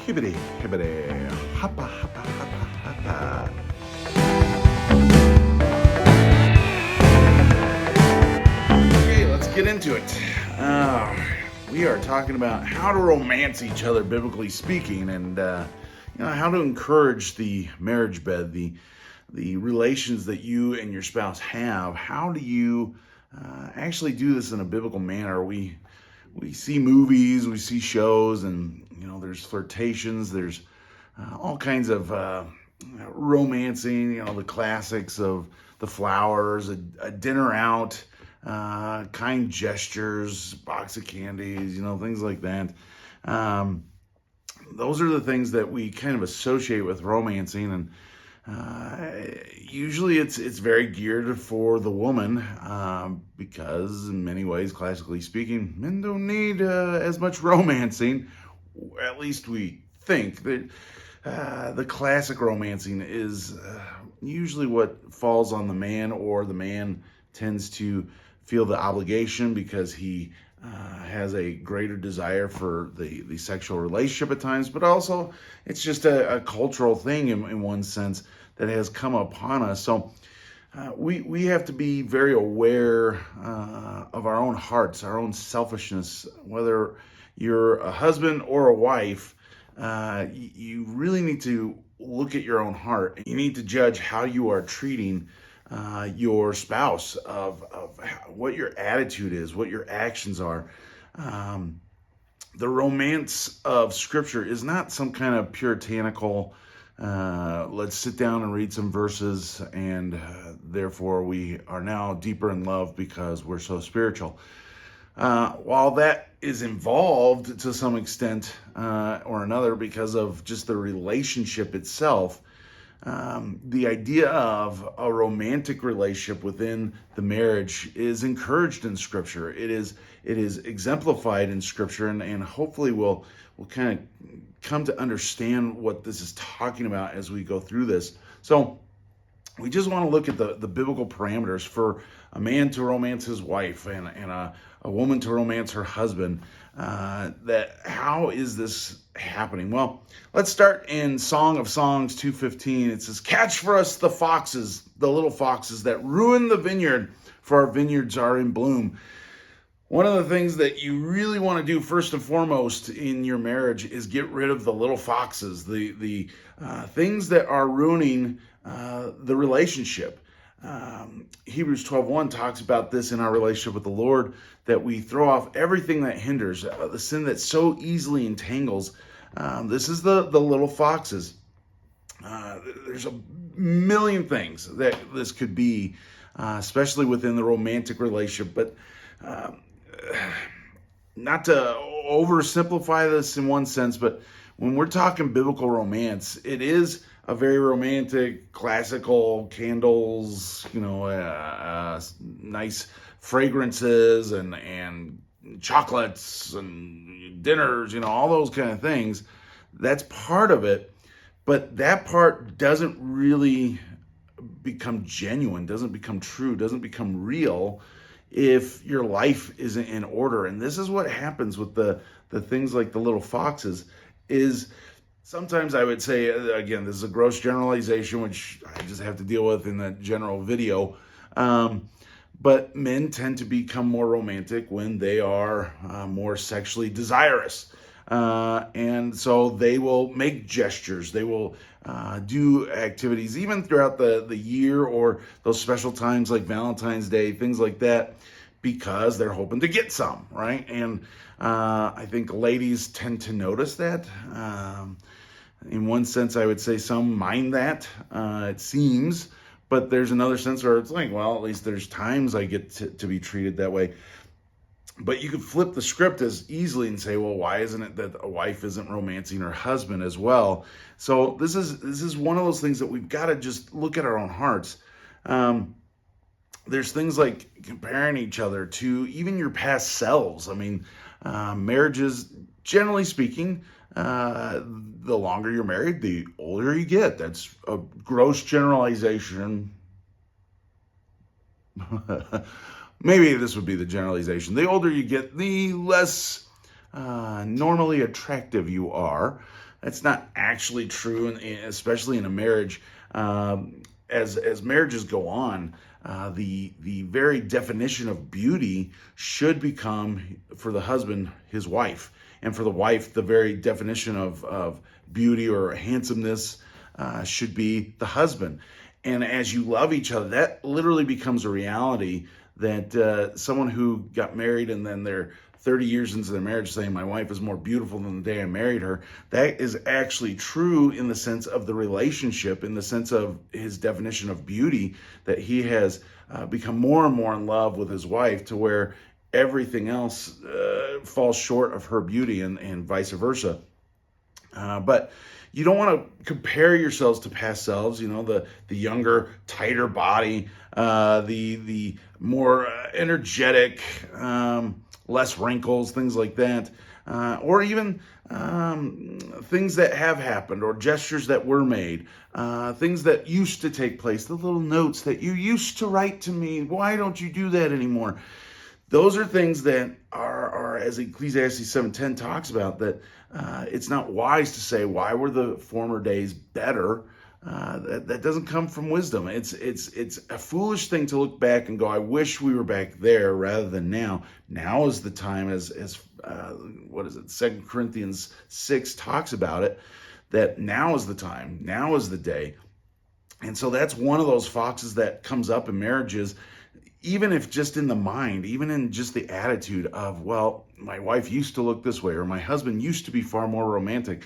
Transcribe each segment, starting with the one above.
Hibbity, hibbity, hoppa, hoppa, hoppa, hoppa. Okay, let's get into it. We are talking about how to romance each other, biblically speaking, and how to encourage the marriage bed, the relations that you and your spouse have. How do you actually do this in a biblical manner? We see movies, we see shows, and there's flirtations, there's all kinds of romancing, the classics of the flowers, a dinner out, kind gestures, box of candies, things like that. Those are the things that we kind of associate with romancing, and usually it's very geared for the woman, because in many ways, classically speaking, men don't need as much romancing. At least we think that the classic romancing is usually what falls on the man, or the man tends to feel the obligation because he has a greater desire for the sexual relationship at times, but also it's just a cultural thing in one sense that has come upon us. So we have to be very aware of our own hearts, our own selfishness. Whether you're a husband or a wife, you really need to look at your own heart. You need to judge how you are treating your spouse, of what your attitude is, what your actions are. The romance of Scripture is not some kind of puritanical, let's sit down and read some verses, and therefore we are now deeper in love because we're so spiritual. While that is involved to some extent or another because of just the relationship itself, the idea of a romantic relationship within the marriage is encouraged in Scripture. It is exemplified in Scripture, and hopefully we'll kind of come to understand what this is talking about as we go through this. So we just want to look at the biblical parameters for a man to romance his wife, and a woman to romance her husband. That how is this happening? Well, let's start in Song of Songs 2:15. It says, "Catch for us the foxes, the little foxes that ruin the vineyard, for our vineyards are in bloom." One of the things that you really want to do first and foremost in your marriage is get rid of the little foxes, the things that are ruining the relationship. Hebrews 12:1 talks about this in our relationship with the Lord, that we throw off everything that hinders, the sin that so easily entangles. This is the little foxes. There's a million things that this could be, especially within the romantic relationship, but not to oversimplify this in one sense, but when we're talking biblical romance, it is a very romantic, classical, candles, nice fragrances and chocolates and dinners, all those kind of things. That's part of it, but that part doesn't really become genuine, doesn't become true, doesn't become real if your life isn't in order. And this is what happens with the things like the little foxes. Is sometimes I would say, again, this is a gross generalization, which I just have to deal with in that general video, but men tend to become more romantic when they are more sexually desirous. And so they will make gestures, they will do activities even throughout the year, or those special times like Valentine's Day, things like that, because they're hoping to get some, right? And I think ladies tend to notice that. In one sense, I would say some mind that, it seems, but there's another sense where it's like, well, at least there's times I get to be treated that way. But you could flip the script as easily and say, well, why isn't it that a wife isn't romancing her husband as well? So this is one of those things that we've got to just look at our own hearts. There's things like comparing each other to even your past selves. I mean, marriages, generally speaking, the longer you're married, the older you get. That's a gross generalization. Maybe this would be the generalization. The older you get, the less normally attractive you are. That's not actually true, and especially in a marriage. As marriages go on, the very definition of beauty should become, for the husband, his wife, and for the wife, the very definition of beauty or handsomeness should be the husband. And as you love each other, that literally becomes a reality, that someone who got married and then they're 30 years into their marriage saying my wife is more beautiful than the day I married her, that is actually true in the sense of the relationship, in the sense of his definition of beauty, that he has become more and more in love with his wife to where everything else falls short of her beauty, and vice versa. But you don't want to compare yourselves to past selves. The younger, tighter body, the more energetic, less wrinkles, things like that, or even things that have happened, or gestures that were made, things that used to take place, the little notes that you used to write to me. Why don't you do that anymore? Those are things that are, as Ecclesiastes 7:10 talks about, that it's not wise to say, why were the former days better? That doesn't come from wisdom. It's a foolish thing to look back and go, I wish we were back there rather than now. Now is the time, as what is it? 2 Corinthians 6 talks about it, that now is the time, now is the day. And so that's one of those foxes that comes up in marriages, even if just in the mind, even in just the attitude of, well, my wife used to look this way, or my husband used to be far more romantic.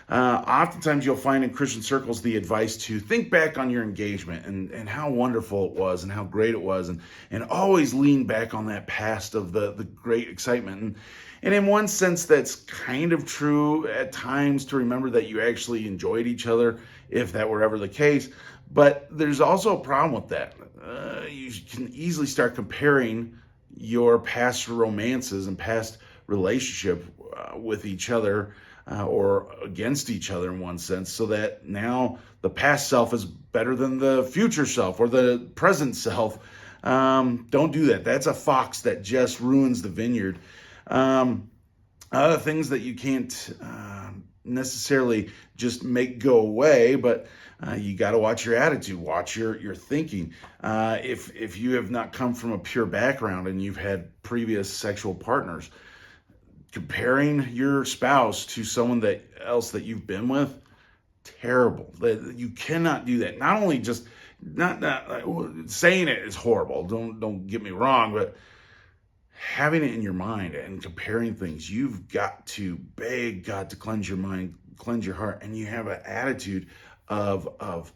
Oftentimes you'll find in Christian circles the advice to think back on your engagement and how wonderful it was and how great it was, and always lean back on that past of the great excitement. And in one sense, that's kind of true at times, to remember that you actually enjoyed each other, if that were ever the case. But there's also a problem with that. You can easily start comparing your past romances and past relationship with each other, or against each other in one sense, so that now the past self is better than the future self or the present self. Don't do that. That's a fox that just ruins the vineyard. Other things that you can't necessarily just make go away, but you got to watch your attitude, watch your thinking. If you have not come from a pure background and you've had previous sexual partners, comparing your spouse to someone else that you've been with, terrible. You cannot do that. Not only just not saying it is horrible. Don't get me wrong, but having it in your mind and comparing things, you've got to beg God to cleanse your mind, cleanse your heart, and you have an attitude of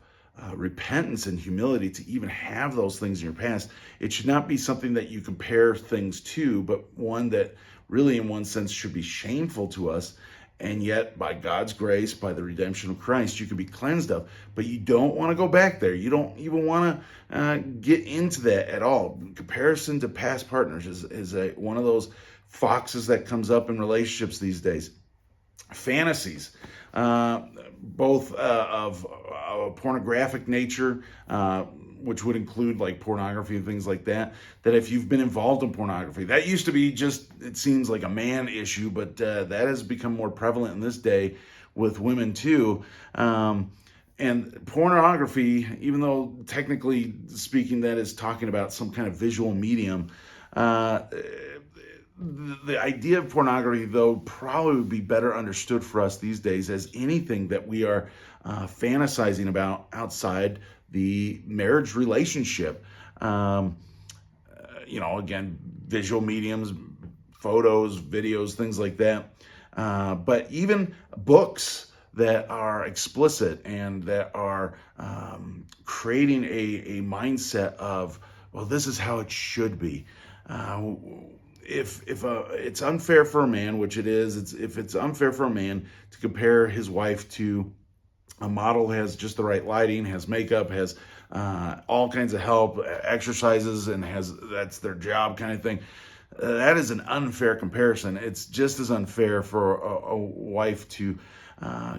repentance and humility to even have those things in your past. It should not be something that you compare things to, but one that really, in one sense, should be shameful to us. And yet, by God's grace, by the redemption of Christ, you can be cleansed of. But you don't want to go back there. You don't even want to get into that at all. Comparison to past partners is one of those foxes that comes up in relationships these days. Fantasies, both of a pornographic nature, which would include like pornography and things like that, that if you've been involved in pornography, that used to be just, it seems like a man issue, but that has become more prevalent in this day with women too. And pornography, even though technically speaking that is talking about some kind of visual medium, the idea of pornography, though, probably would be better understood for us these days as anything that we are fantasizing about outside the marriage relationship. Again, visual mediums, photos, videos, things like that. But even books that are explicit and that are creating a mindset of, well, this is how it should be. If it's unfair for a man, which it is, if it's unfair for a man to compare his wife to a model who has just the right lighting, has makeup, has all kinds of help, exercises, and that's their job kind of thing, that is an unfair comparison. It's just as unfair for a wife to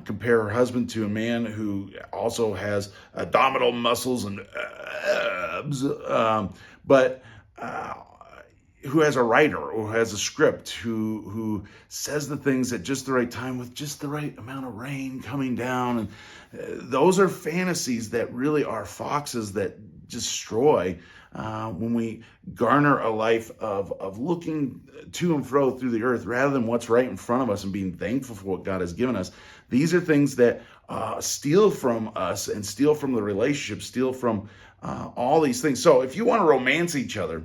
compare her husband to a man who also has abdominal muscles and abs, but who has a writer or has a script, who says the things at just the right time with just the right amount of rain coming down. And those are fantasies that really are foxes that destroy when we garner a life of looking to and fro through the earth rather than what's right in front of us and being thankful for what God has given us. These are things that steal from us and steal from the relationship, steal from all these things. So if you want to romance each other,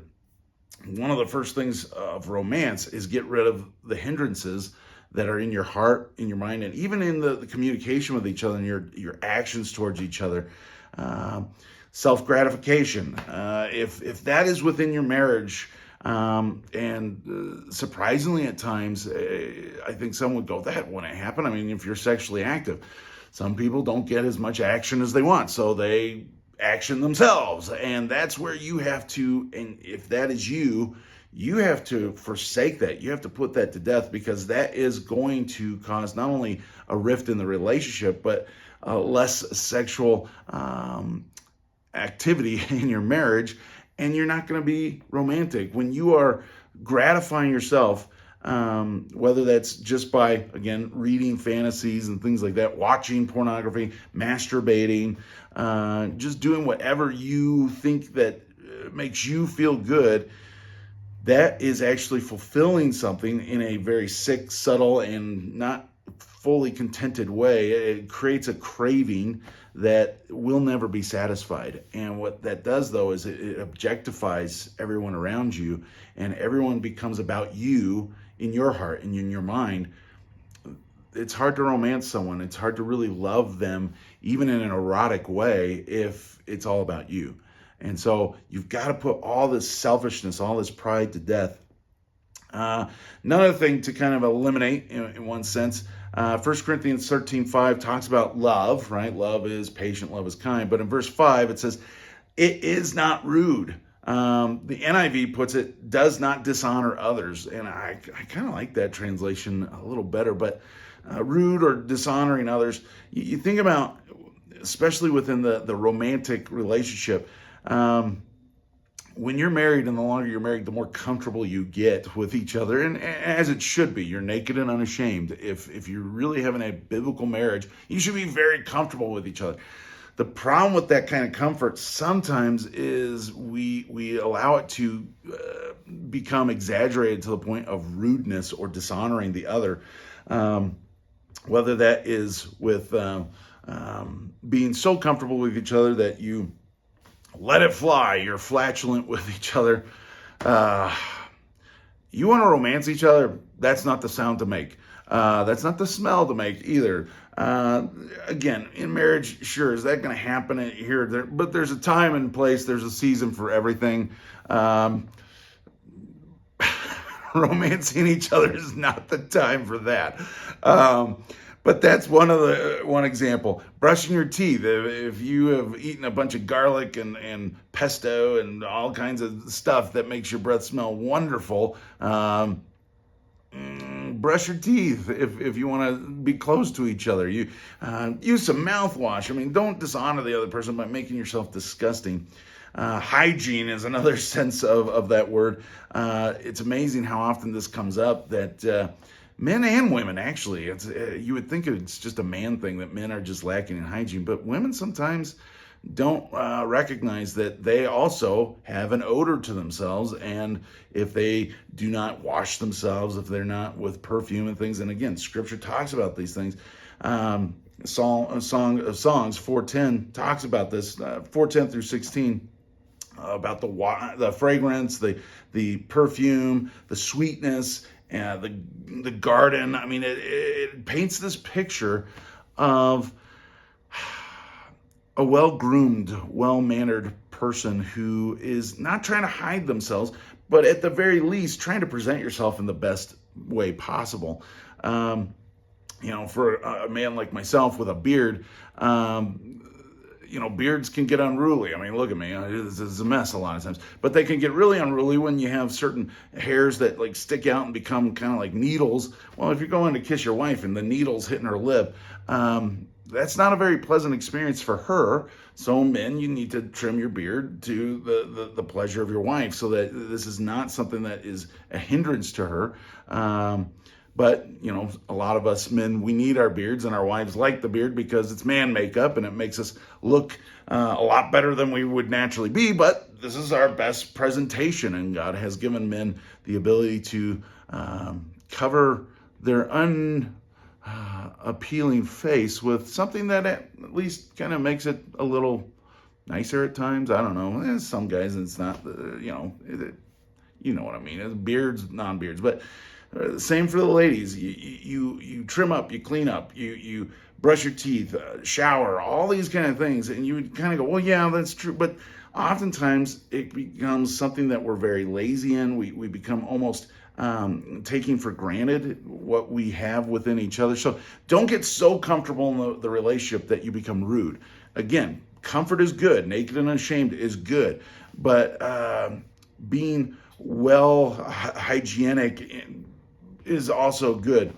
one of the first things of romance is get rid of the hindrances that are in your heart, in your mind, and even in the communication with each other and your actions towards each other. Self-gratification. If that is within your marriage, and surprisingly at times, I think some would go, that wouldn't happen. I mean, if you're sexually active, some people don't get as much action as they want, so they action themselves. And that's where you have to, and if that is you have to forsake that. You have to put that to death, because that is going to cause not only a rift in the relationship, but less sexual activity in your marriage, and you're not going to be romantic. When you are gratifying yourself, whether that's just by, again, reading fantasies and things like that, watching pornography, masturbating, just doing whatever you think that makes you feel good, that is actually fulfilling something in a very sick, subtle, and not fully contented way. It creates a craving that will never be satisfied. And what that does, though, is it objectifies everyone around you, and everyone becomes about you in your heart and in your mind. It's hard to romance someone. It's hard to really love them, even in an erotic way, if it's all about you. And so you've got to put all this selfishness, all this pride to death. Another thing to kind of eliminate in one sense, 1 Corinthians 13:5 talks about love, right? Love is patient, love is kind. But in verse 5, it says, it is not rude. The NIV puts it, does not dishonor others. And I kind of like that translation a little better. But rude or dishonoring others, you think about, especially within the romantic relationship, when you're married, and the longer you're married, the more comfortable you get with each other, and as it should be. You're naked and unashamed. If you're really having a biblical marriage, you should be very comfortable with each other. The problem with that kind of comfort sometimes is we allow it to become exaggerated to the point of rudeness or dishonoring the other, whether that is with being so comfortable with each other that you let it fly. You're flatulent with each other. You want to romance each other? That's not the sound to make. That's not the smell to make either. Again, in marriage, sure, is that going to happen here? There, but there's a time and place. There's a season for everything. Romancing each other is not the time for that. But that's one example. Brushing your teeth. If you have eaten a bunch of garlic and pesto and all kinds of stuff that makes your breath smell wonderful, brush your teeth if you want to be close to each other. You use some mouthwash. I mean, don't dishonor the other person by making yourself disgusting. Hygiene is another sense of that word. It's amazing how often this comes up, that men and women, actually, you would think it's just a man thing, that men are just lacking in hygiene, but women sometimes don't recognize that they also have an odor to themselves, and if they do not wash themselves, if they're not with perfume and things, and again, Scripture talks about these things. Song of Songs 4:10 talks about this, 4:10 through 16. About the fragrance, the perfume, the sweetness, the garden. I mean, it paints this picture of a well-groomed, well-mannered person who is not trying to hide themselves, but at the very least trying to present yourself in the best way possible. For a man like myself with a beard, beards can get unruly. I mean, look at me. This is a mess a lot of times. But they can get really unruly when you have certain hairs that like stick out and become kind of like needles. Well, if you're going to kiss your wife and the needle's hitting her lip, that's not a very pleasant experience for her. So men, you need to trim your beard to the pleasure of your wife, so that this is not something that is a hindrance to her. But, a lot of us men, we need our beards, and our wives like the beard because it's man makeup and it makes us look a lot better than we would naturally be. But this is our best presentation, and God has given men the ability to cover their unappealing face with something that at least kind of makes it a little nicer at times. I don't know. Some guys, it's not, you know what I mean. It's beards, non-beards, but same for the ladies. You trim up, you clean up, you brush your teeth, shower, all these kind of things, and you would kind of go, well, yeah, that's true. But oftentimes it becomes something that we're very lazy in. We become almost taking for granted what we have within each other. So don't get so comfortable in the relationship that you become rude. Again, comfort is good. Naked and unashamed is good. But being hygienic is also good.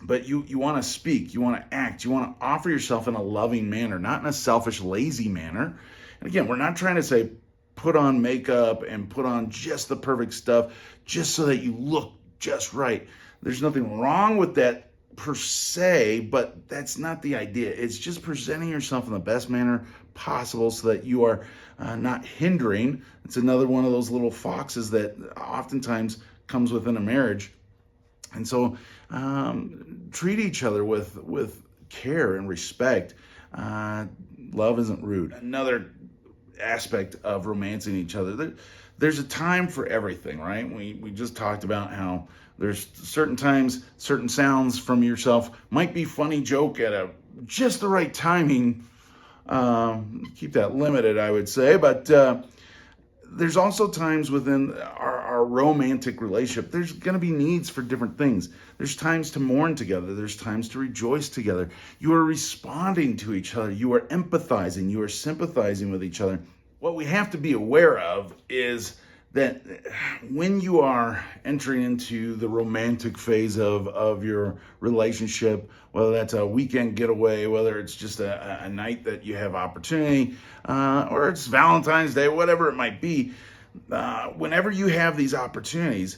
But you want to speak, you want to act, you want to offer yourself in a loving manner, not in a selfish, lazy manner. And again, we're not trying to say put on makeup and put on just the perfect stuff just so that you look just right. There's nothing wrong with that per se, but that's not the idea. It's just presenting yourself in the best manner possible so that you are not hindering. It's another one of those little foxes that oftentimes comes within a marriage. And so treat each other with care and respect. Love isn't rude. Another aspect of romancing each other, there's a time for everything, right? We just talked about how there's certain times, certain sounds from yourself might be funny joke at just the right timing. Keep that limited, I would say, but there's also times within our romantic relationship, there's going to be needs for different things. There's times to mourn together. There's times to rejoice together. You are responding to each other. You are empathizing. You are sympathizing with each other. What we have to be aware of is that when you are entering into the romantic phase of your relationship, whether that's a weekend getaway, whether it's just a night that you have opportunity, or it's Valentine's Day, whatever it might be, whenever you have these opportunities,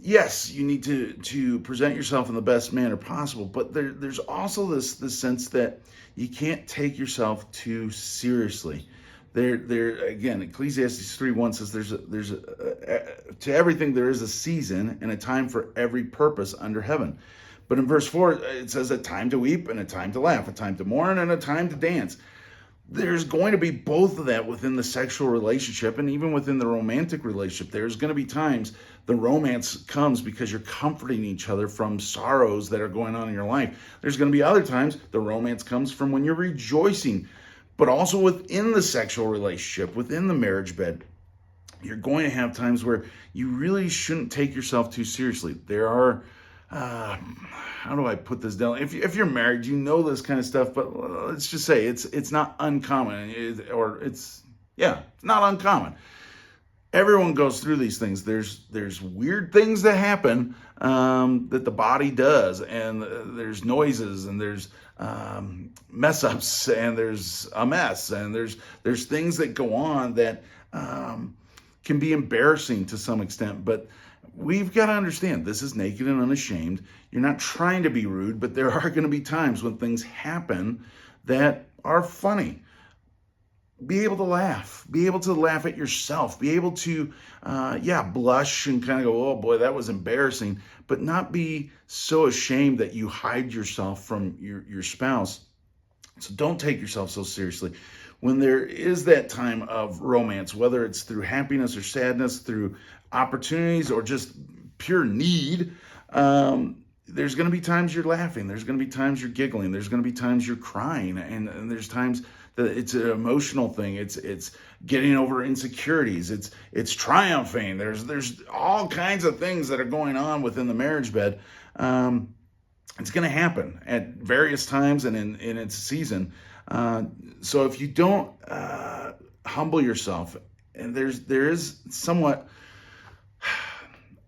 yes, you need to present yourself in the best manner possible, but there's also this sense that you can't take yourself too seriously. There again, Ecclesiastes 3:1 says to everything there is a season and a time for every purpose under heaven. But in verse 4, it says a time to weep and a time to laugh, a time to mourn and a time to dance. There's going to be both of that within the sexual relationship, and even within the romantic relationship. There's going to be times the romance comes because you're comforting each other from sorrows that are going on in your life. There's going to be other times the romance comes from when you're rejoicing. But also within the sexual relationship, within the marriage bed, you're going to have times where you really shouldn't take yourself too seriously. There are, how do I put this down? If you're married, you know this kind of stuff, but let's just say it's not uncommon, it's not uncommon. Everyone goes through these things. There's weird things that happen that the body does, and there's noises, and there's mess ups, and there's a mess, and there's things that go on that can be embarrassing to some extent. But we've got to understand this is naked and unashamed. You're not trying to be rude, but there are going to be times when things happen that are funny. Be able to laugh at yourself, be able to, blush and kind of go, oh boy, that was embarrassing, but not be so ashamed that you hide yourself from your spouse. So don't take yourself so seriously. When there is that time of romance, whether it's through happiness or sadness, through opportunities or just pure need, there's going to be times you're laughing. There's going to be times you're giggling. There's going to be times you're crying. And there's times that it's an emotional thing. It's getting over insecurities. It's triumphing. There's all kinds of things that are going on within the marriage bed. It's going to happen at various times and in its season. So if you don't humble yourself, and there is somewhat,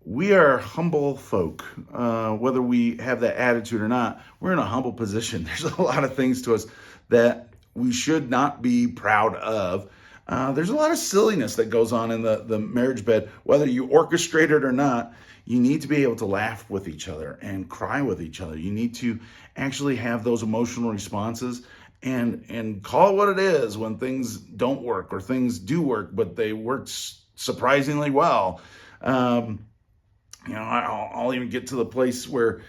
we are humble folk, whether we have that attitude or not. We're in a humble position. There's a lot of things to us that we should not be proud of. There's a lot of silliness that goes on in the marriage bed, whether you orchestrate it or not. You need to be able to laugh with each other and cry with each other. You need to actually have those emotional responses and call it what it is when things don't work or things do work, but they work surprisingly well. I'll even get to the place where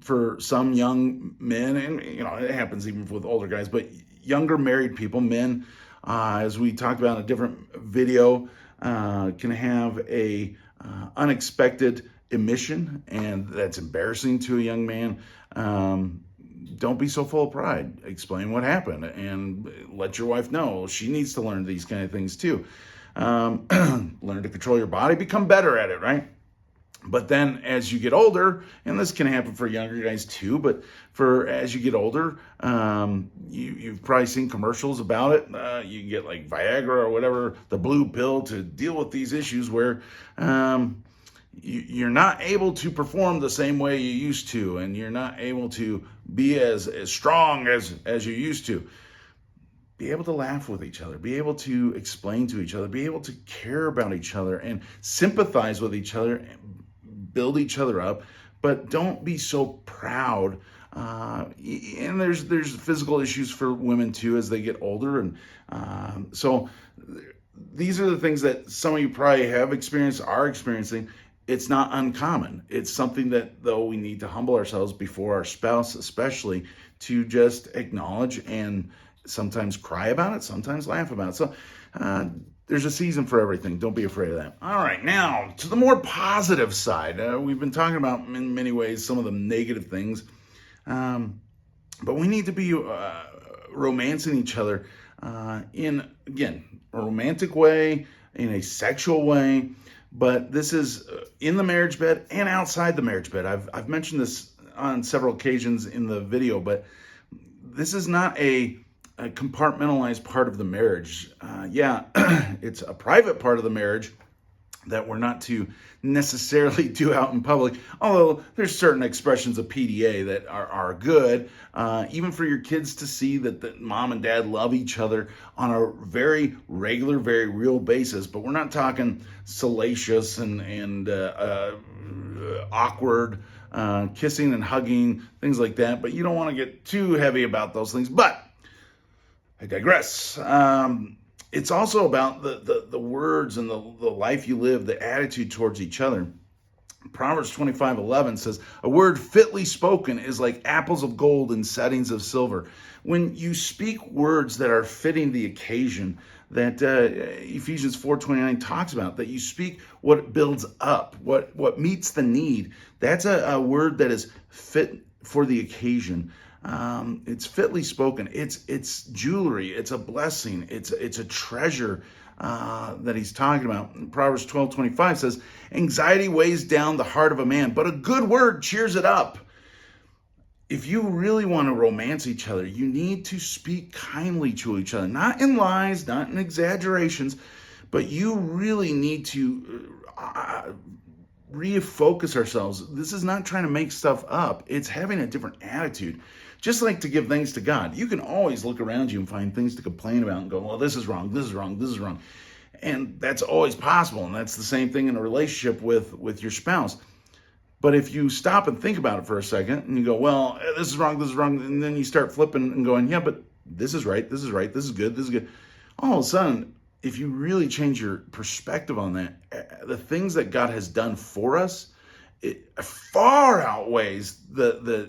for some young men, and it happens even with older guys, but younger married people, men, as we talked about in a different video, can have a unexpected emission, and that's embarrassing to a young man. Don't be so full of pride. Explain what happened and let your wife know she needs to learn these kind of things too. Learn to control your body, become better at it, right? But then as you get older, and this can happen for younger guys too, but as you get older, you've probably seen commercials about it. You can get like Viagra or whatever, the blue pill, to deal with these issues where you're not able to perform the same way you used to, and you're not able to be as strong as you used to. Be able to laugh with each other, be able to explain to each other, be able to care about each other and sympathize with each other, build each other up, but don't be so proud. And there's physical issues for women too as they get older, and so these are the things that some of you probably have experienced, are experiencing. It's not uncommon. It's something that, though, we need to humble ourselves before our spouse, especially, to just acknowledge and sometimes cry about it, sometimes laugh about it. So there's a season for everything. Don't be afraid of that. All right, now to the more positive side. We've been talking about, in many ways, some of the negative things, but we need to be romancing each other in, again, a romantic way, in a sexual way. But this is in the marriage bed and outside the marriage bed. I've mentioned this on several occasions in the video, but this is not a compartmentalized part of the marriage. It's a private part of the marriage that we're not to necessarily do out in public, although there's certain expressions of PDA that are good, even for your kids to see that mom and dad love each other on a very regular, very real basis. But we're not talking salacious and awkward kissing and hugging, things like that. But you don't want to get too heavy about those things. But I digress. It's also about the words and the life you live, the attitude towards each other. Proverbs 25:11 says, "A word fitly spoken is like apples of gold in settings of silver." When you speak words that are fitting the occasion, that Ephesians 4:29 talks about, that you speak what builds up, what meets the need, that's a word that is fit for the occasion. It's fitly spoken. It's jewelry. It's a blessing. It's a treasure that he's talking about. Proverbs 12:25 says, "Anxiety weighs down the heart of a man, but a good word cheers it up." If you really want to romance each other, you need to speak kindly to each other, not in lies, not in exaggerations, but you really need to refocus ourselves. This is not trying to make stuff up. It's having a different attitude. Just like to give thanks to God. You can always look around you and find things to complain about and go, well, this is wrong, this is wrong, this is wrong. And that's always possible. And that's the same thing in a relationship with your spouse. But if you stop and think about it for a second and you go, well, this is wrong, and then you start flipping and going, yeah, but this is right, this is right, this is good, this is good. All of a sudden, if you really change your perspective on that, the things that God has done for us, it far outweighs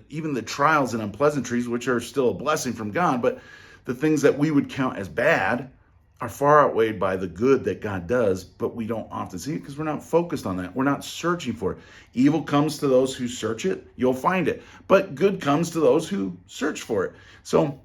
even the trials and unpleasantries, which are still a blessing from God, but the things that we would count as bad are far outweighed by the good that God does, but we don't often see it because we're not focused on that. We're not searching for it. Evil comes to those who search it, you'll find it. But good comes to those who search for it. So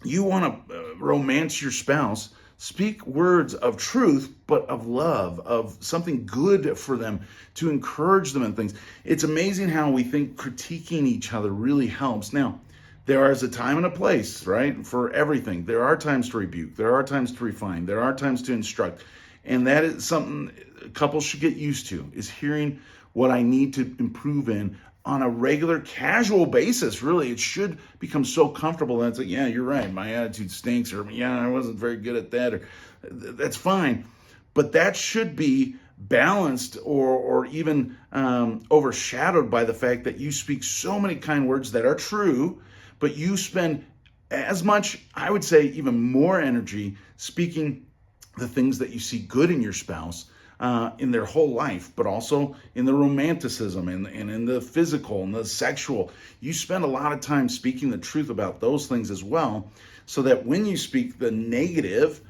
you want to romance your spouse. Speak words of truth, but of love, of something good for them, to encourage them in things. It's amazing how we think critiquing each other really helps. Now, There is a time and a place, right, for everything. There are times to rebuke. There are times to refine. There are times to instruct. And that is something couples should get used to, is hearing what I need to improve in on a regular, casual basis. Really, it should become so comfortable that it's like, yeah, you're right, my attitude stinks, or yeah, I wasn't very good at that, or that's fine. But that should be balanced or even overshadowed by the fact that you speak so many kind words that are true, but you spend as much, I would say even more energy speaking the things that you see good in your spouse in their whole life, but also in the romanticism and in the physical and the sexual. You spend a lot of time speaking the truth about those things as well, so that when you speak the negative,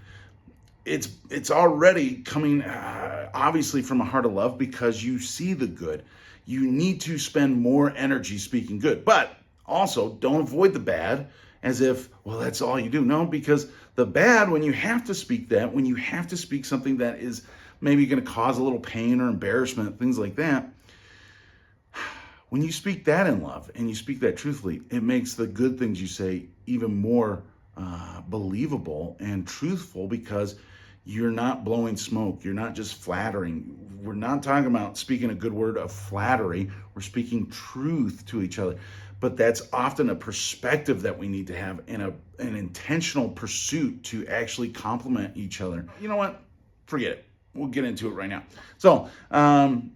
it's already coming obviously from a heart of love, because you see the good. You need to spend more energy speaking good, but also don't avoid the bad as if, well, that's all you do. No, because the bad, when you have to speak that, when you have to speak something that is maybe going to cause a little pain or embarrassment, things like that, when you speak that in love and you speak that truthfully, it makes the good things you say even more believable and truthful, because you're not blowing smoke. You're not just flattering. We're not talking about speaking a good word of flattery. We're speaking truth to each other. But that's often a perspective that we need to have, and an intentional pursuit to actually complement each other. You know what? Forget it. We'll get into it right now. So, Song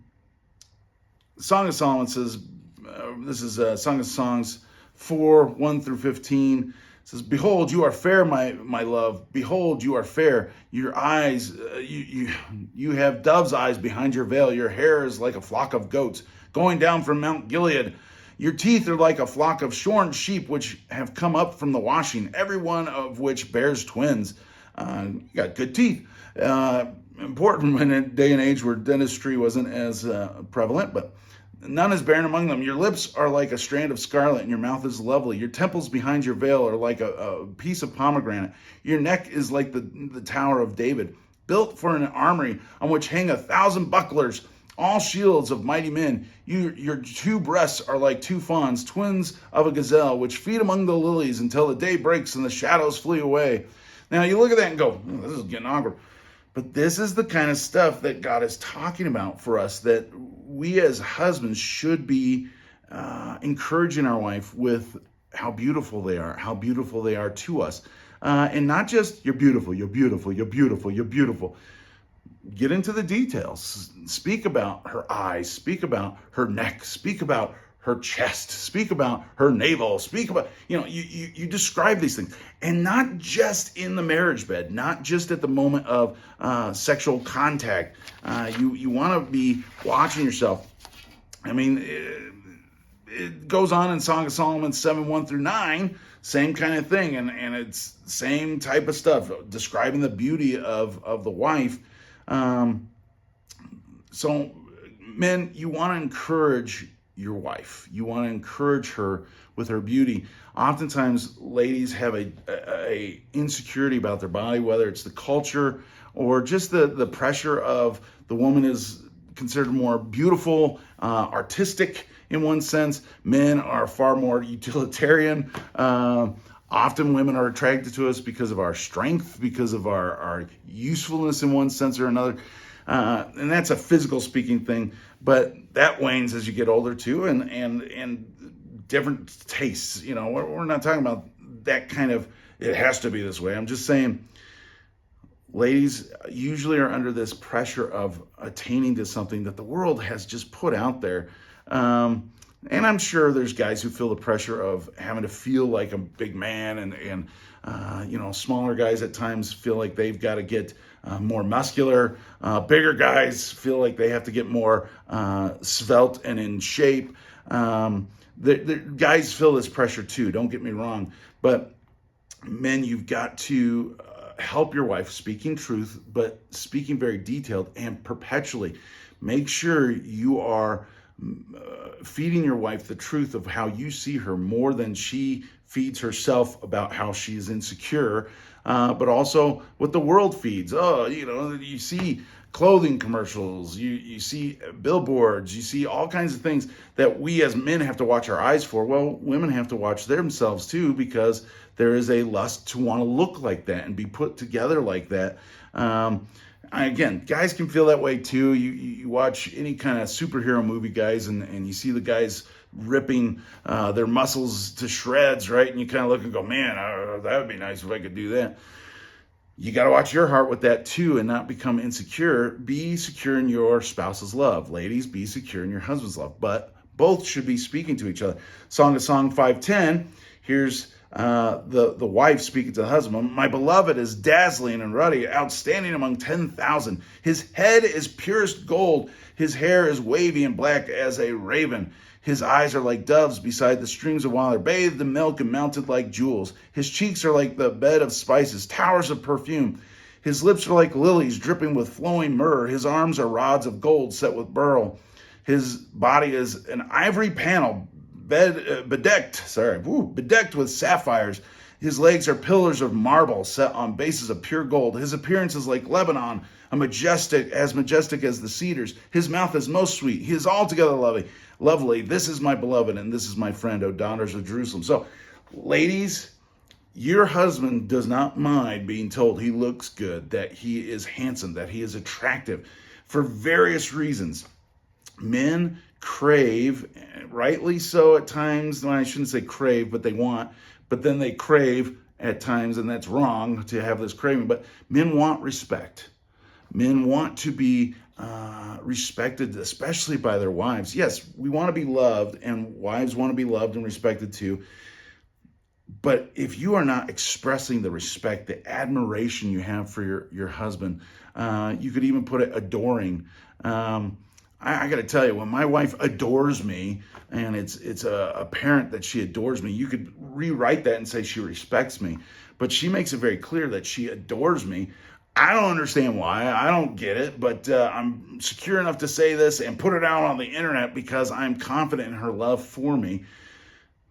of Solomon says, this is Song of Songs 4:1-15. Says, behold, you are fair, my love. Behold, you are fair. Your eyes, you have dove's eyes behind your veil. Your hair is like a flock of goats going down from Mount Gilead. Your teeth are like a flock of shorn sheep which have come up from the washing, every one of which bears twins. You got good teeth. Important in a day and age where dentistry wasn't as prevalent, but none is barren among them. Your lips are like a strand of scarlet, and your mouth is lovely. Your temples behind your veil are like a piece of pomegranate. Your neck is like the Tower of David, built for an armory on which hang 1,000 bucklers, all shields of mighty men. Your two breasts are like two fawns, twins of a gazelle, which feed among the lilies until the day breaks and the shadows flee away. Now you look at that and go, this is getting awkward. But this is the kind of stuff that God is talking about for us, that we as husbands should be encouraging our wife with how beautiful they are to us. And not just, you're beautiful, you're beautiful, you're beautiful, you're beautiful. Get into the details. Speak about her eyes, speak about her neck, speak about her chest, speak about her navel, speak about, you describe these things. And not just in the marriage bed, not just at the moment of sexual contact. You want to be watching yourself. I mean, it goes on in Song of Solomon 7:1-9, same kind of thing. And it's same type of stuff, describing the beauty of the wife. So men, you want to encourage your wife. You want to encourage her with her beauty. Oftentimes, ladies have a insecurity about their body, whether it's the culture or just the pressure of the woman is considered more beautiful, artistic in one sense. Men are far more utilitarian. Often women are attracted to us because of our strength, because of our usefulness in one sense or another. And that's a physical speaking thing, but that wanes as you get older too, and different tastes. We're not talking about that kind of, it has to be this way. I'm just saying, ladies usually are under this pressure of attaining to something that the world has just put out there. And I'm sure there's guys who feel the pressure of having to feel like a big man, and smaller guys at times feel like they've got to get more muscular. Bigger guys feel like they have to get more svelte and in shape. The guys feel this pressure too, don't get me wrong. But men, you've got to help your wife speaking truth, but speaking very detailed and perpetually. Make sure you are feeding your wife the truth of how you see her, more than she feeds herself about how she's insecure, but also what the world feeds. You see clothing commercials, you see billboards, you see all kinds of things that we as men have to watch our eyes for. Well, women have to watch themselves too, because there is a lust to want to look like that and be put together like that. Again, guys can feel that way too. You watch any kind of superhero movie, guys, and you see the guys ripping their muscles to shreds, right? And you kind of look and go, man, that would be nice if I could do that. You got to watch your heart with that too and not become insecure. Be secure in your spouse's love. Ladies, be secure in your husband's love. But both should be speaking to each other. Song of Song 5:10, here's the wife speaking to the husband. My beloved is dazzling and ruddy, outstanding among 10,000. His head is purest gold. His hair is wavy and black as a raven. His eyes are like doves beside the streams of water, bathed in milk and mounted like jewels. His cheeks are like the bed of spices, towers of perfume. His lips are like lilies dripping with flowing myrrh. His arms are rods of gold set with beryl. His body is an ivory panel bedecked with sapphires. His legs are pillars of marble set on bases of pure gold. His appearance is like Lebanon, majestic as the cedars. His mouth is most sweet. He is altogether lovely. This is my beloved, and this is my friend, O daughters of Jerusalem. So, ladies, your husband does not mind being told he looks good, that he is handsome, that he is attractive, for various reasons. Men crave, rightly so at times, well, I shouldn't say crave, but they want, but then they crave at times, and that's wrong to have this craving, but men want respect. Men want to be respected, especially by their wives. Yes, we want to be loved, and wives want to be loved and respected too. But if you are not expressing the respect, the admiration you have for your husband, you could even put it adoring. I got to tell you, when my wife adores me, and it's apparent that she adores me, you could rewrite that and say she respects me. But she makes it very clear that she adores me. I don't understand why. I don't get it, but I'm secure enough to say this and put it out on the internet because I'm confident in her love for me,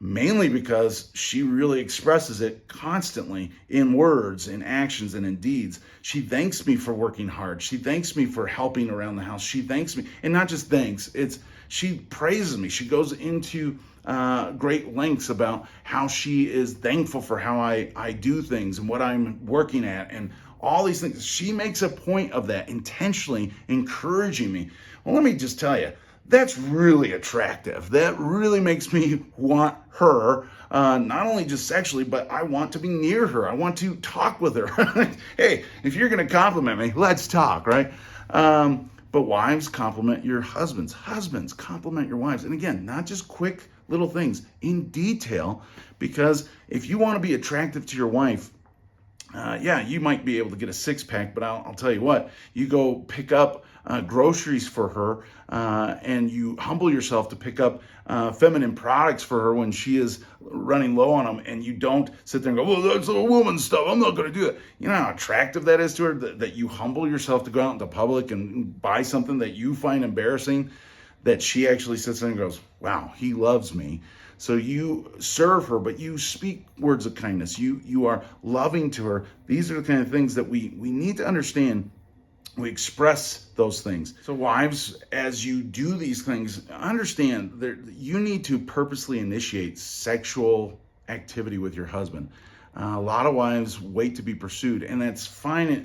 mainly because she really expresses it constantly in words, in actions, and in deeds. She thanks me for working hard. She thanks me for helping around the house. She thanks me, and not just thanks, she praises me. She goes into great lengths about how she is thankful for how I do things and what I'm working at and all these things. She makes a point of that, intentionally encouraging me. Well, let me just tell you, that's really attractive. That really makes me want her, not only just sexually, but I want to be near her. I want to talk with her. Hey, if you're going to compliment me, let's talk, right? But wives, compliment your husbands. Husbands, compliment your wives. And again, not just quick little things, in detail, because if you want to be attractive to your wife, you might be able to get a six-pack, but I'll tell you what, you go pick up groceries for her, and you humble yourself to pick up feminine products for her when she is running low on them, and you don't sit there and go, well, that's a woman's stuff, I'm not going to do it. You know how attractive that is to her, that you humble yourself to go out into public and buy something that you find embarrassing, that she actually sits there and goes, wow, he loves me. So you serve her, but you speak words of kindness. You are loving to her. These are the kind of things that we need to understand. We express those things. So wives, as you do these things, understand that you need to purposely initiate sexual activity with your husband. A lot of wives wait to be pursued, and that's fine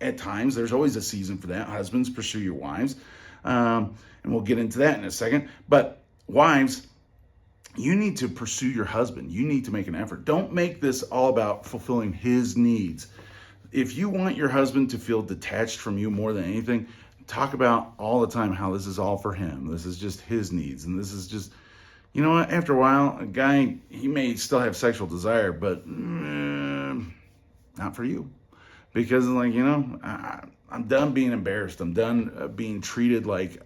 at times. There's always a season for that. Husbands, pursue your wives. And we'll get into that in a second. But wives, you need to pursue your husband. You need to make an effort. Don't make this all about fulfilling his needs. If you want your husband to feel detached from you more than anything, talk about all the time how this is all for him. This is just his needs. And this is just, you know what? After a while, a guy, he may still have sexual desire, but not for you. Because, like, you know, I'm done being embarrassed. I'm done being treated like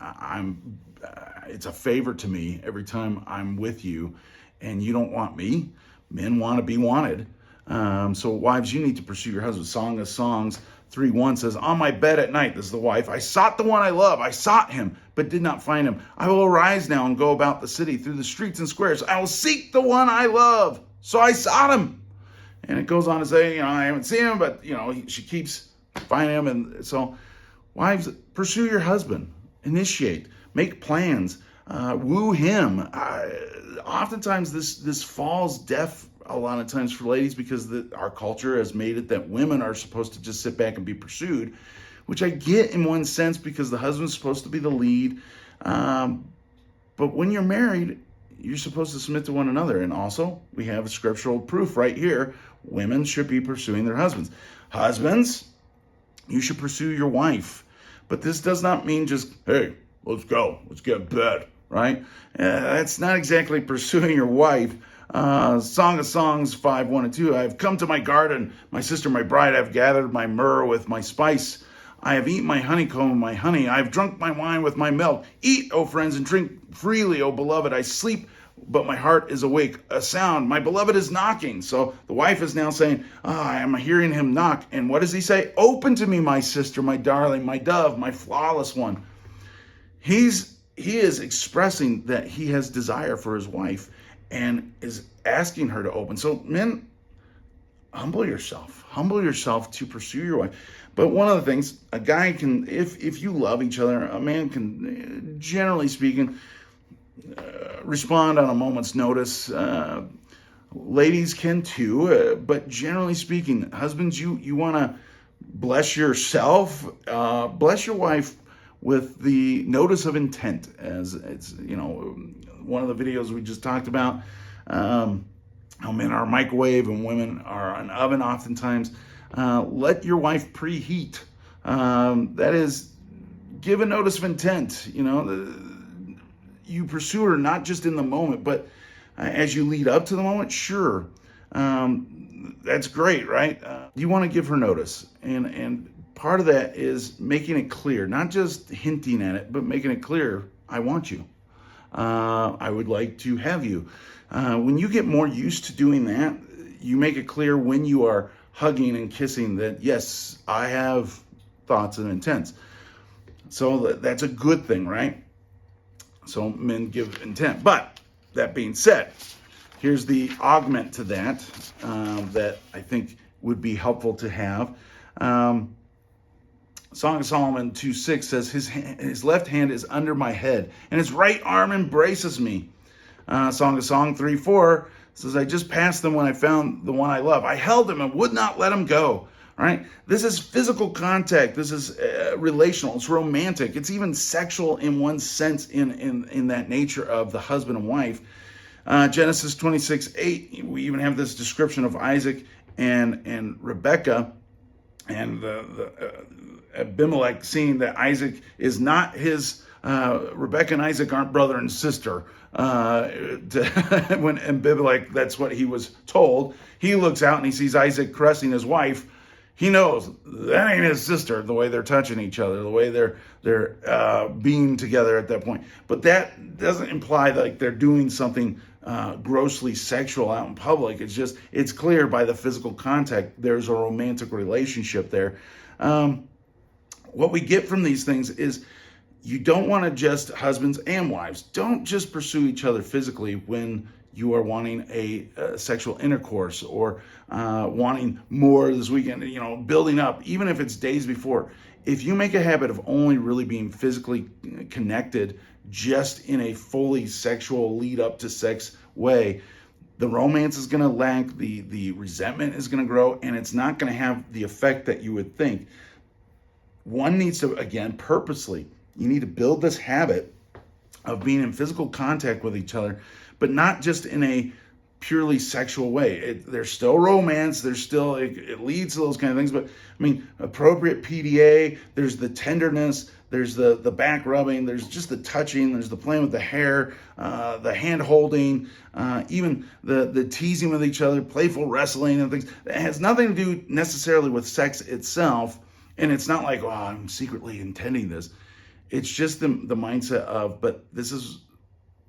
it's a favor to me every time I'm with you, and you don't want me. Men want to be wanted. So wives, you need to pursue your husband. Song of Songs 3:1 says, on my bed at night, this is the wife, I sought the one I love. I sought him, but did not find him. I will arise now and go about the city through the streets and squares. I will seek the one I love. So I sought him. And it goes on to say, you know, I haven't seen him, but, you know, she keeps finding him. And so Wives, pursue your husband, initiate, make plans, woo him. Oftentimes this falls deaf a lot of times for ladies because our culture has made it that women are supposed to just sit back and be pursued, which I get in one sense because the husband's supposed to be the lead. But when you're married, you're supposed to submit to one another. And also, we have scriptural proof right here. Women should be pursuing their husbands. Husbands, you should pursue your wife. But this does not mean just, hey, let's go, let's get in bed, right? That's not exactly pursuing your wife. Song of Songs 5:1-2. I have come to my garden, my sister, my bride. I have gathered my myrrh with my spice. I have eaten my honeycomb, my honey. I have drunk my wine with my milk. Eat, O friends, and drink freely, O beloved. I sleep, but my heart is awake. A sound, my beloved is knocking. So the wife is now saying, I am hearing him knock. And what does he say? Open to me, my sister, my darling, my dove, my flawless one. He is expressing that he has desire for his wife and is asking her to open. So men, humble yourself to pursue your wife. But one of the things, a guy can, if you love each other, a man can, generally speaking, respond on a moment's notice. Ladies can too, but generally speaking, husbands, you want to bless yourself, bless your wife with the notice of intent, as it's, one of the videos we just talked about, how men are a microwave and women are an oven oftentimes. Let your wife preheat. That is, give a notice of intent. You pursue her not just in the moment, but as you lead up to the moment. Sure, that's great, right? You want to give her notice, and part of that is making it clear, not just hinting at it, but making it clear. I want you. I would like to have you. When you get more used to doing that, you make it clear when you are hugging and kissing that, yes, I have thoughts and intents. So that's a good thing, right? So men give intent. But that being said, here's the augment to that that I think would be helpful to have. Song of Solomon 2:6 says, his left hand is under my head, and his right arm embraces me. Song of Song 3:4 says, I just passed them when I found the one I love. I held him and would not let him go. All right? This is physical contact. This is relational. It's romantic. It's even sexual in one sense in that nature of the husband and wife. Genesis 26:8, we even have this description of Isaac and Rebekah, and the Abimelech seeing that Isaac is not his, Rebekah and Isaac aren't brother and sister. When Abimelech, that's what he was told. He looks out and he sees Isaac caressing his wife. He knows that ain't his sister, the way they're touching each other, the way they're being together at that point. But that doesn't imply like they're doing something grossly sexual out in public. It's clear by the physical contact, there's a romantic relationship there. What we get from these things is you don't want to just, husbands and wives, don't just pursue each other physically when you are wanting a sexual intercourse or wanting more this weekend, building up, even if it's days before. If you make a habit of only really being physically connected just in a fully sexual lead up to sex way, the romance is going to lack, the resentment is going to grow, and it's not going to have the effect that you would think. One needs to, again, purposely, you need to build this habit of being in physical contact with each other, but not just in a purely sexual way. There's still romance, there's still, it leads to those kind of things, but I mean, appropriate PDA, there's the tenderness, there's the back rubbing, there's just the touching, there's the playing with the hair, the hand holding, even the teasing with each other, playful wrestling and things. It has nothing to do necessarily with sex itself, and it's not like, I'm secretly intending this. It's just the mindset of, but this is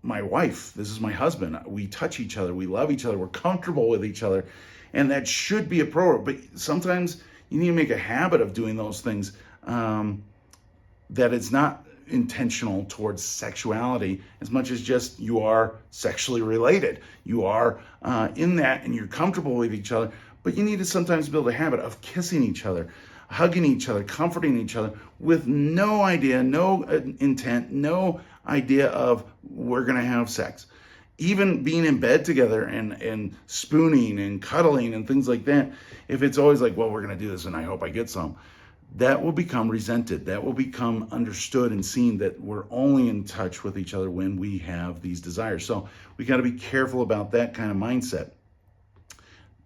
my wife, this is my husband. We touch each other, we love each other, we're comfortable with each other, and that should be appropriate. But sometimes you need to make a habit of doing those things, that it's not intentional towards sexuality as much as just you are sexually related. You are in that and you're comfortable with each other, but you need to sometimes build a habit of kissing each other. hugging each other, comforting each other with no idea, no intent, no idea of we're going to have sex. Even being in bed together and spooning and cuddling and things like that, if it's always like, well, we're going to do this and I hope I get some, that will become resented. That will become understood and seen that we're only in touch with each other when we have these desires. So we got to be careful about that kind of mindset.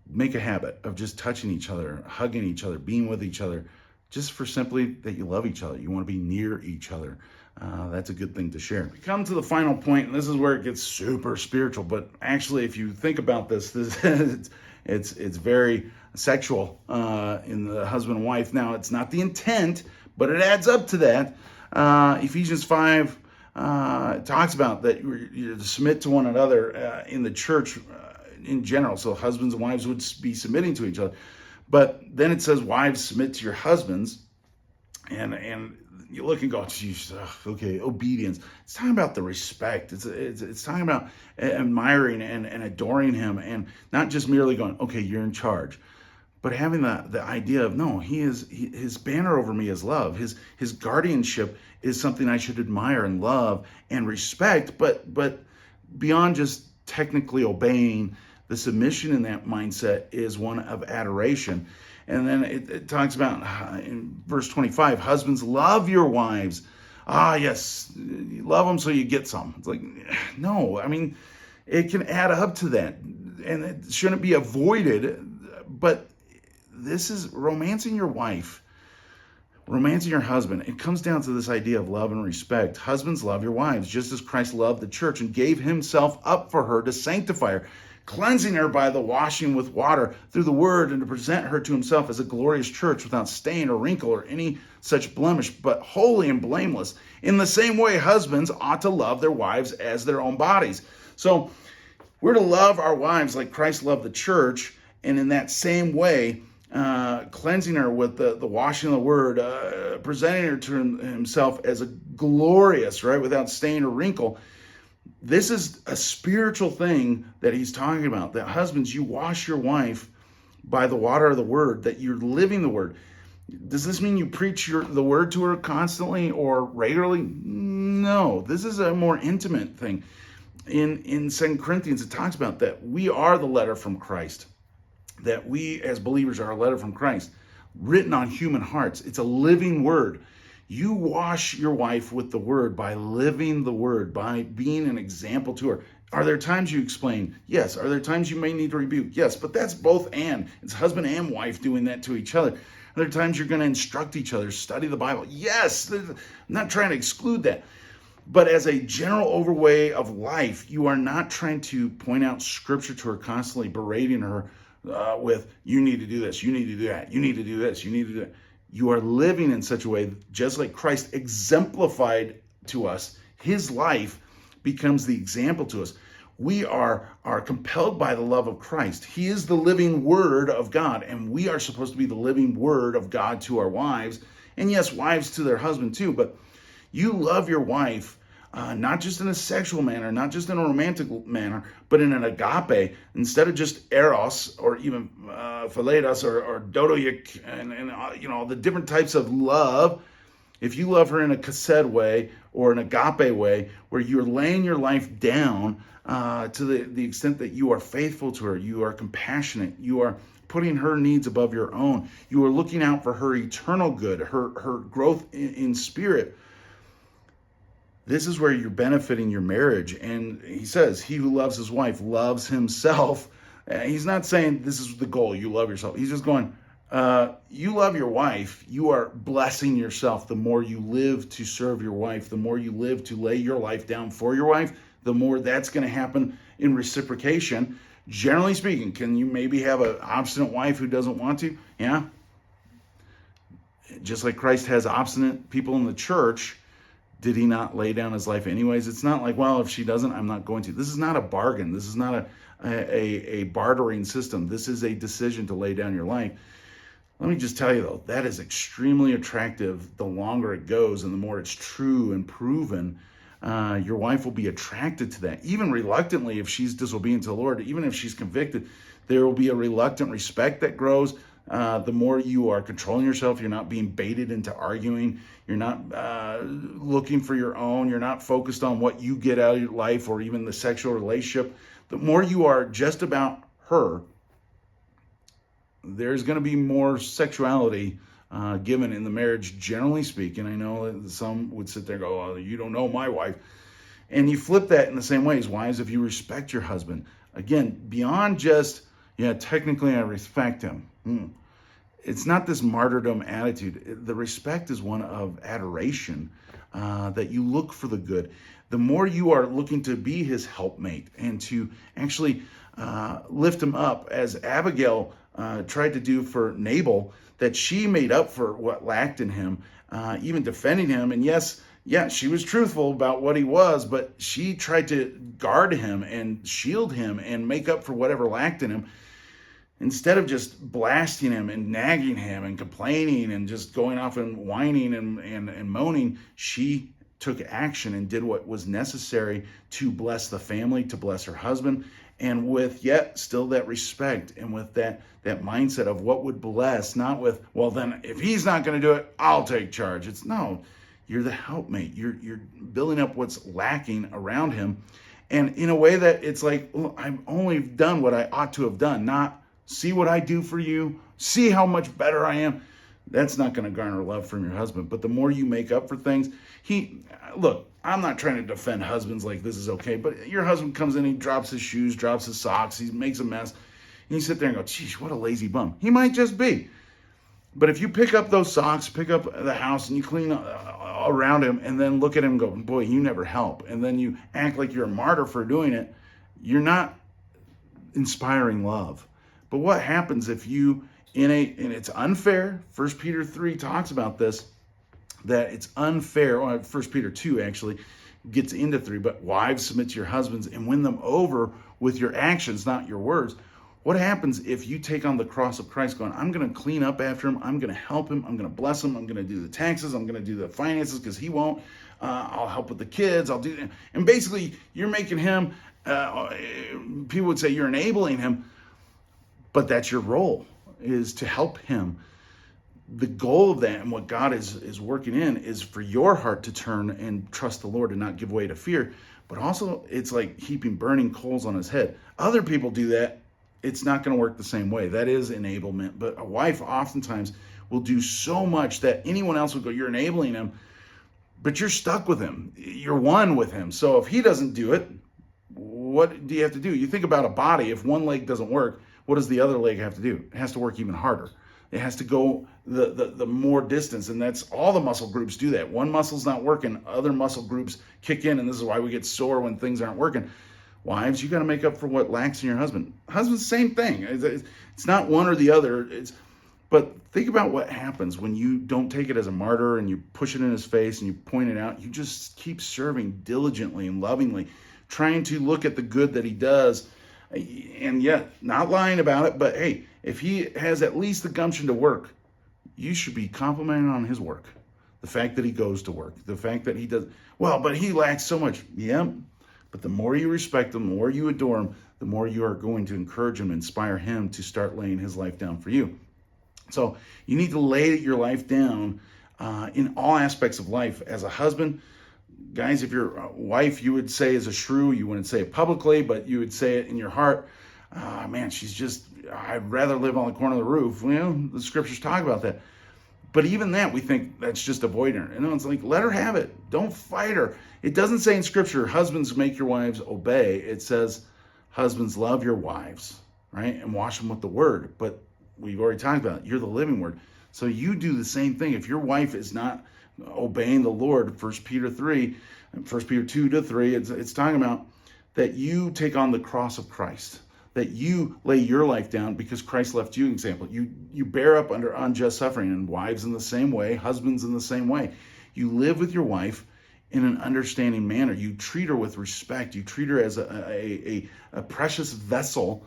Make a habit of just touching each other, hugging each other, being with each other, just for simply that you love each other. You want to be near each other. That's a good thing to share. We come to the final point, and this is where it gets super spiritual. But actually, if you think about this it's very sexual in the husband and wife. Now, it's not the intent, but it adds up to that. Ephesians 5 talks about that you're to submit to one another in the church in general. So husbands and wives would be submitting to each other. But then it says, wives, submit to your husbands. And you look and go, geez, okay, obedience. It's talking about the respect. It's talking about admiring and adoring him, and not just merely going, okay, you're in charge, but having the idea of, no, his banner over me is love. His guardianship is something I should admire and love and respect, but beyond just technically obeying, the submission in that mindset is one of adoration. And then it talks about in verse 25, husbands, love your wives. Yes, you love them so you get some. It's like, no, I mean, it can add up to that. And it shouldn't be avoided. But this is romancing your wife, romancing your husband. It comes down to this idea of love and respect. Husbands, love your wives, just as Christ loved the church and gave himself up for her to sanctify her, cleansing her by the washing with water through the word, and to present her to himself as a glorious church without stain or wrinkle or any such blemish, but holy and blameless. In the same way, husbands ought to love their wives as their own bodies. So we're to love our wives like Christ loved the church, and in that same way, cleansing her with the washing of the word, presenting her to himself as a glorious, right, without stain or wrinkle. This is a spiritual thing that he's talking about, that husbands, you wash your wife by the water of the word, that you're living the word. Does this mean you preach the word to her constantly or regularly? No, this is a more intimate thing. In 2 Corinthians, it talks about that we are the letter from Christ, that we as believers are a letter from Christ, written on human hearts. It's a living word. You wash your wife with the word by living the word, by being an example to her. Are there times you explain? Yes. Are there times you may need to rebuke? Yes. But that's both and. It's husband and wife doing that to each other. Are there times you're going to instruct each other, study the Bible? Yes. I'm not trying to exclude that. But as a general overway of life, you are not trying to point out scripture to her, constantly berating her with, you need to do this, you need to do that, you need to do this, you need to do that. You are living in such a way, just like Christ exemplified to us, his life becomes the example to us. We are compelled by the love of Christ. He is the living word of God, and we are supposed to be the living word of God to our wives. And yes, wives to their husband too, but you love your wife not just in a sexual manner, not just in a romantic manner, but in an agape, instead of just eros or even philetos or dodoic and the different types of love. If you love her in a chesed way or an agape way, where you're laying your life down to the extent that you are faithful to her, you are compassionate, you are putting her needs above your own, you are looking out for her eternal good, her growth in spirit. This is where you're benefiting your marriage. And he says, he who loves his wife loves himself. He's not saying this is the goal, you love yourself. He's just going, you love your wife, you are blessing yourself. The more you live to serve your wife, the more you live to lay your life down for your wife, the more that's going to happen in reciprocation. Generally speaking, can you maybe have an obstinate wife who doesn't want to? Yeah. Just like Christ has obstinate people in the church, did he not lay down his life anyways? It's not like, well, if she doesn't, I'm not going to. This is not a bargain. This is not a bartering system. This is a decision to lay down your life. Let me just tell you, though, that is extremely attractive the longer it goes and the more it's true and proven. Your wife will be attracted to that, even reluctantly if she's disobedient to the Lord, even if she's convicted. There will be a reluctant respect that grows. the more you are controlling yourself. You're not being baited into arguing. You're not looking for your own. You're not focused on what you get out of your life or even the sexual relationship. The more you are just about her, there's going to be more sexuality given in the marriage, generally speaking. I know that some would sit there and go, oh, you don't know my wife. And you flip that in the same way as wives, if you respect your husband. Again, beyond just, yeah, technically I respect him. It's not this martyrdom attitude. The respect is one of adoration, that you look for the good. The more you are looking to be his helpmate and to actually lift him up, as Abigail tried to do for Nabal, that she made up for what lacked in him, even defending him. And yes, she was truthful about what he was, but she tried to guard him and shield him and make up for whatever lacked in him. Instead of just blasting him and nagging him and complaining and just going off and whining and moaning, she took action and did what was necessary to bless the family, to bless her husband, and with yet still that respect and with that mindset of what would bless, not with, well, then if he's not going to do it, I'll take charge. It's no, you're the helpmate. You're building up what's lacking around him, and in a way that it's like, well, I've only done what I ought to have done, not see what I do for you, see how much better I am. That's not going to garner love from your husband. But the more you make up for things, look, I'm not trying to defend husbands like this is okay, but your husband comes in, he drops his shoes, drops his socks, he makes a mess, and you sit there and go, geez, what a lazy bum. He might just be. But if you pick up those socks, pick up the house, and you clean around him, and then look at him and go, boy, you never help, and then you act like you're a martyr for doing it, you're not inspiring love. But what happens if you, and it's unfair, 1 Peter 3 talks about this, that it's unfair, 1 Peter 2 actually gets into 3, but wives, submit to your husbands and win them over with your actions, not your words. What happens if you take on the cross of Christ going, I'm going to clean up after him, I'm going to help him, I'm going to bless him, I'm going to do the taxes, I'm going to do the finances because he won't, I'll help with the kids, I'll do, and basically you're making him, people would say you're enabling him, but that's your role, is to help him. The goal of that and what God is working in is for your heart to turn and trust the Lord and not give way to fear. But also it's like heaping burning coals on his head. Other people do that. It's not going to work the same way. That is enablement. But a wife oftentimes will do so much that anyone else will go, you're enabling him, but you're stuck with him. You're one with him. So if he doesn't do it, what do you have to do? You think about a body. If one leg doesn't work, what does the other leg have to do? It has to work even harder. It has to go the more distance, and that's all the muscle groups do that. One muscle's not working, other muscle groups kick in, and this is why we get sore when things aren't working. Wives, you got to make up for what lacks in your husband. Husband's same thing. It's not one or the other. But think about what happens when you don't take it as a martyr and you push it in his face and you point it out. You just keep serving diligently and lovingly, trying to look at the good that he does. And yet, not lying about it, but hey, if he has at least the gumption to work, you should be complimenting on his work. The fact that he goes to work, the fact that he does, well, but he lacks so much. Yeah, but the more you respect him, the more you adore him, the more you are going to encourage him, inspire him to start laying his life down for you. So you need to lay your life down in all aspects of life. As a husband, guys, if your wife, you would say is a shrew, you wouldn't say it publicly, but you would say it in your heart. Man, she's just, I'd rather live on the corner of the roof. The scriptures talk about that. But even that, we think that's just avoiding her. And it's like, let her have it. Don't fight her. It doesn't say in scripture, husbands, make your wives obey. It says, husbands, love your wives, right? And wash them with the word. But we've already talked about it. You're the living word. So you do the same thing. If your wife is not obeying the Lord, 1 Peter 3, and 1 Peter 2 to 3, it's talking about that you take on the cross of Christ, that you lay your life down because Christ left you an example. You bear up under unjust suffering, and wives in the same way, husbands in the same way. You live with your wife in an understanding manner. You treat her with respect. You treat her as a precious vessel,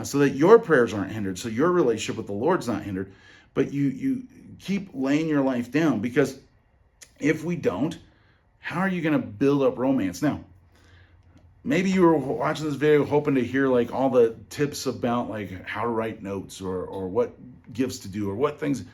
so that your prayers aren't hindered, so your relationship with the Lord's not hindered. But you keep laying your life down, because if we don't, how are you going to build up romance? Now, maybe you were watching this video hoping to hear like all the tips about like how to write notes or what gifts to do or what things.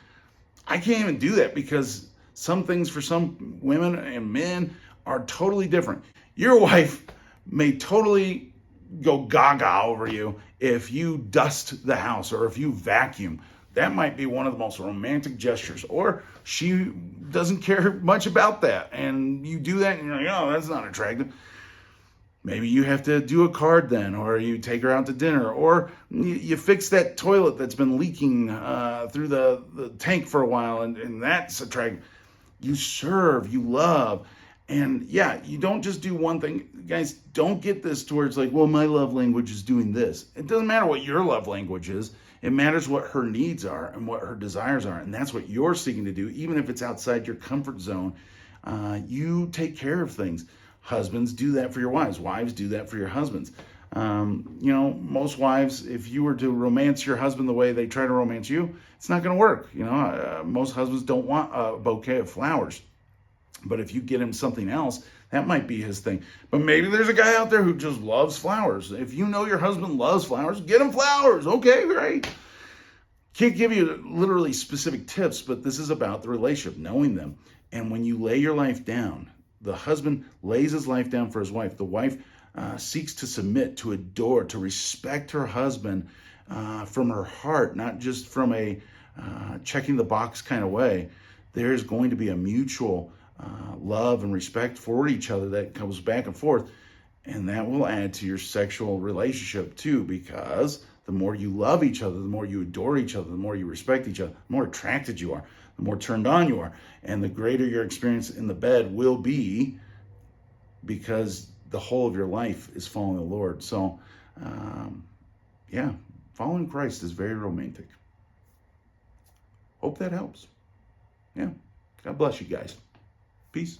I can't even do that because some things for some women and men are totally different. Your wife may totally go gaga over you if you dust the house or if you vacuum. That might be one of the most romantic gestures. Or she doesn't care much about that, and you do that and you're like, oh, that's not attractive. Maybe you have to do a card then, or you take her out to dinner, or you fix that toilet that's been leaking through the tank for a while, and that's attractive. You serve, you love, and yeah, you don't just do one thing. Guys, don't get this towards like, well, my love language is doing this. It doesn't matter what your love language is. It matters what her needs are and what her desires are, and that's what you're seeking to do, even if it's outside your comfort zone. You take care of things. Husbands, do that for your wives. Wives, do that for your husbands. Most wives, if you were to romance your husband the way they try to romance you, it's not going to work. Most husbands don't want a bouquet of flowers. But if you get him something else, that might be his thing. But maybe there's a guy out there who just loves flowers. If you know your husband loves flowers, get him flowers. Okay, great. Can't give you literally specific tips, but this is about the relationship, knowing them. And when you lay your life down, the husband lays his life down for his wife. The wife seeks to submit, to adore, to respect her husband from her heart, not just from a checking the box kind of way. There's going to be a mutual love and respect for each other that comes back and forth. And that will add to your sexual relationship too, because the more you love each other, the more you adore each other, the more you respect each other, the more attracted you are, the more turned on you are, and the greater your experience in the bed will be, because the whole of your life is following the Lord. So, following Christ is very romantic. Hope that helps. Yeah. God bless you guys. Peace.